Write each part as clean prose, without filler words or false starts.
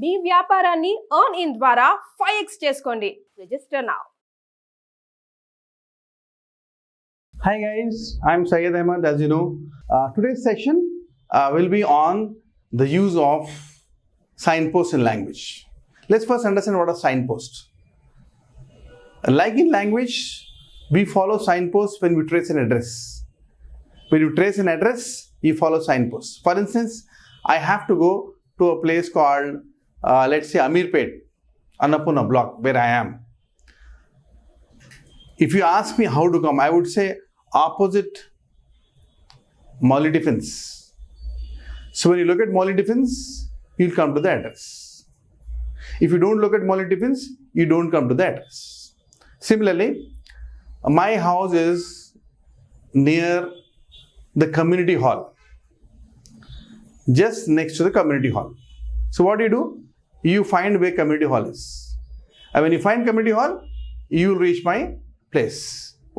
మీ వ్యాపారాన్ని earn in ద్వారా 5x చేసుకోండి. Register now. Hi guys, I'm Syed Ahmed. As you know, today's session will be on the use of signpost in language. Let's first understand what a signpost. Like in language, we follow signposts when we trace an address. When you trace an address, you follow signposts. For instance, I have to go to a place called, let's say, Amirpet, Annapurna block, where I am. If you ask me how to come, I would say opposite Molly Defense. So when you look at Molly Defense, you'll come to the address. If you don't look at Molly Defense, you don't come to the address. Similarly, my house is near the community hall, just next to the community hall. So what do? You find where community hall is. And when you find community hall, you will reach my place.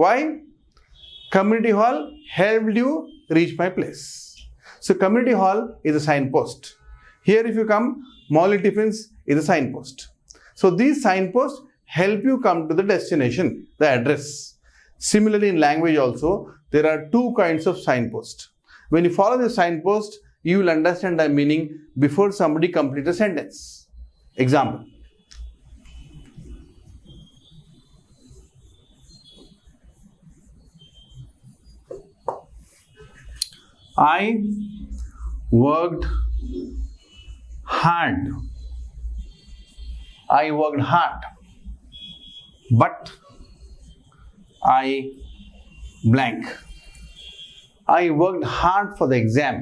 Why? Community hall helped you reach my place. So community hall is a signpost. Here if you come, Molly Defense is a signpost. So these signposts help you come to the destination, the address. Similarly in language also, there are two kinds of signposts. When you follow the signpost, you will understand the meaning before somebody completes a sentence. Example. I worked hard. I worked hard. But I blank. I worked hard for the exam.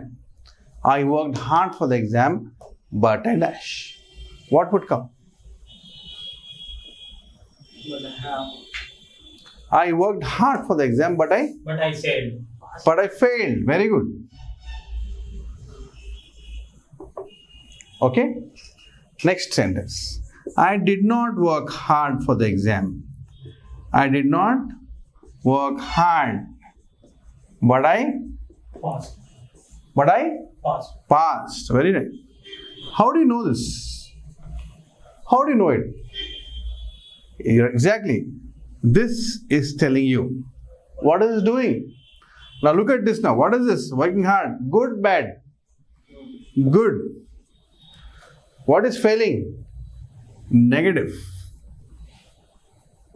I worked hard for the exam, but I dash. What would come? I worked hard for the exam, but I failed. But I failed. Very good. Okay. Next sentence. I did not work hard for the exam. I did not work hard, but I Passed. Passed. Very nice. How do you know this? How do you know it? Exactly. This is telling you. What is it doing? Now look at this now. What is this? Working hard. Good, bad? Good. What is failing? Negative.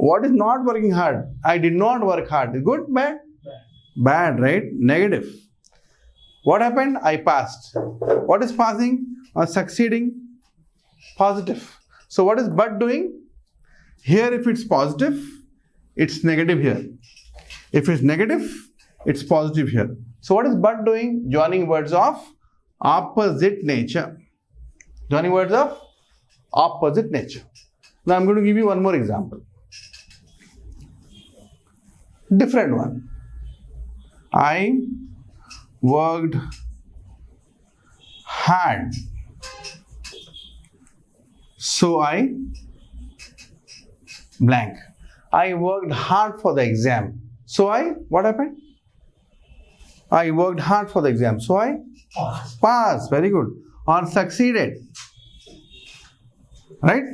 What is not working hard? I did not work hard. Good, bad? Bad, right? Negative. What happened? I passed. What is passing or succeeding? Positive. So what is but doing? Here if it's positive, it's negative here. If it's negative, it's positive here. So what is but doing? Joining words of opposite nature. Joining words of opposite nature. Now I'm going to give you one more example. Different one. I worked hard. So I blank. I worked hard for the exam. So what happened? I worked hard for the exam. So I passed. Very good. Or succeeded. Right?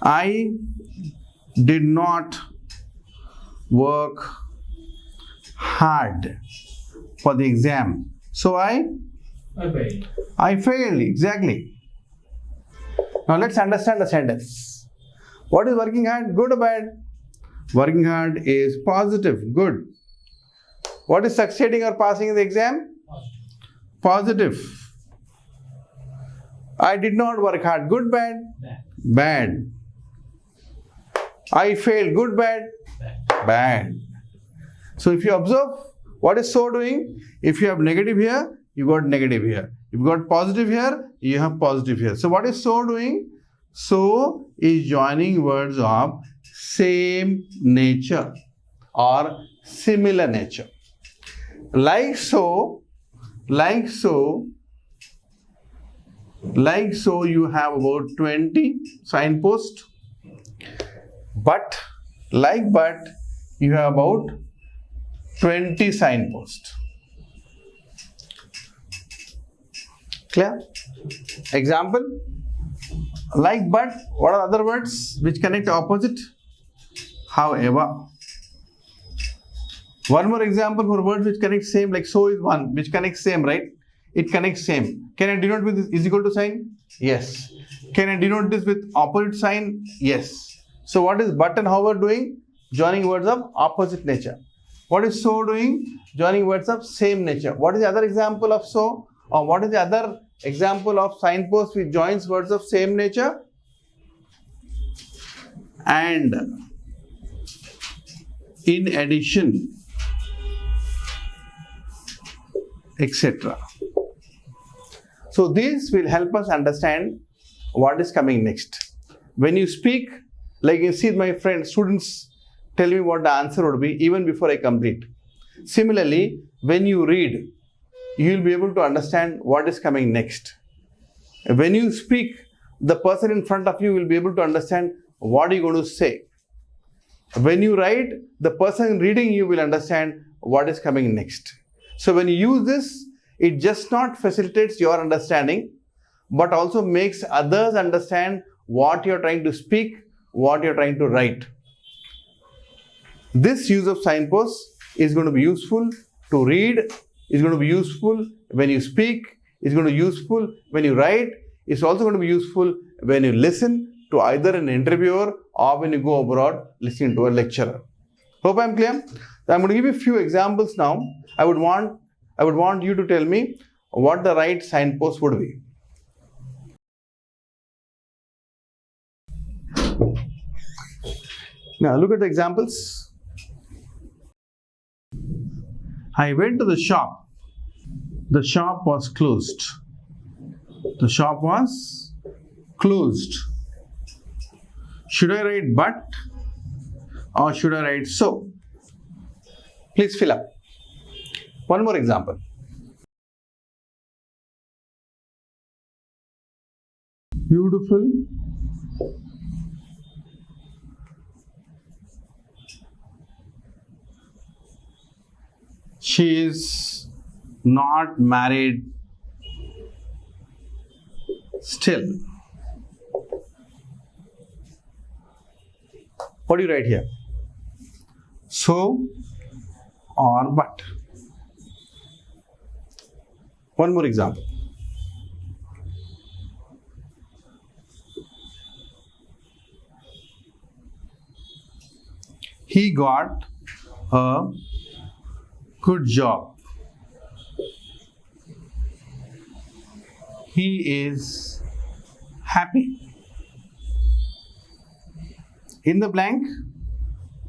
I did not work hard for the exam. So I failed. Exactly. Now let's understand the sentence. What is working hard? Good or bad? Working hard is positive. Good. What is succeeding or passing in the exam? Positive. I did not work hard. Good, bad? Bad. I failed. Good, bad? Bad. So if you observe, what is so doing? If you have negative here, you got negative here. If you got positive here, you have positive here. So what is so doing? So is joining words of same nature or similar nature. Like so, you have about 20 signposts. But you have about 20 signposts. Clear? Example, Like but, what are other words which connect opposite? However. One more example for words which connect same, like so is one, which connects same, right? It connects same. Can I denote with this is equal to sign? Yes. Can I denote this with opposite sign? Yes. So what is but and however doing? Joining words of opposite nature. What is so doing? Joining words of same nature. What is the other example of so? Or what is the other example of signpost which joins words of same nature? And in addition, etc. So this will help us understand what is coming next. When you speak, like you see my friends, students tell me what the answer would be even before I complete. Similarly, when you read, you will be able to understand what is coming next. When you speak, the person in front of you will be able to understand what you're going to say. When you write, the person reading you will understand what is coming next. So when you use this, it just not facilitates your understanding, but also makes others understand what you're trying to speak, what you're trying to write. This use of signposts is going to be useful to read, is going to be useful when you speak, is going to be useful when you write, it's also going to be useful when you listen to either an interviewer or when you go abroad listening to a lecturer. Hope I'm clear? I'm going to give you a few examples now. I would want you to tell me what the right signpost would be. Now look at the examples. I went to the shop. The shop was closed. The shop was closed. Should I write but or should I write so? Please fill up. One more example. Beautiful. She is not married still. What do you write here? So or but. One more example. He got a good job. He is happy. In the blank,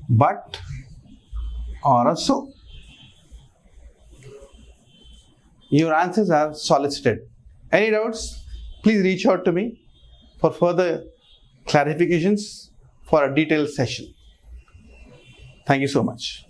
but or a so. Your answers are solicited. Any doubts? Please reach out to me for further clarifications for a detailed session. Thank you so much.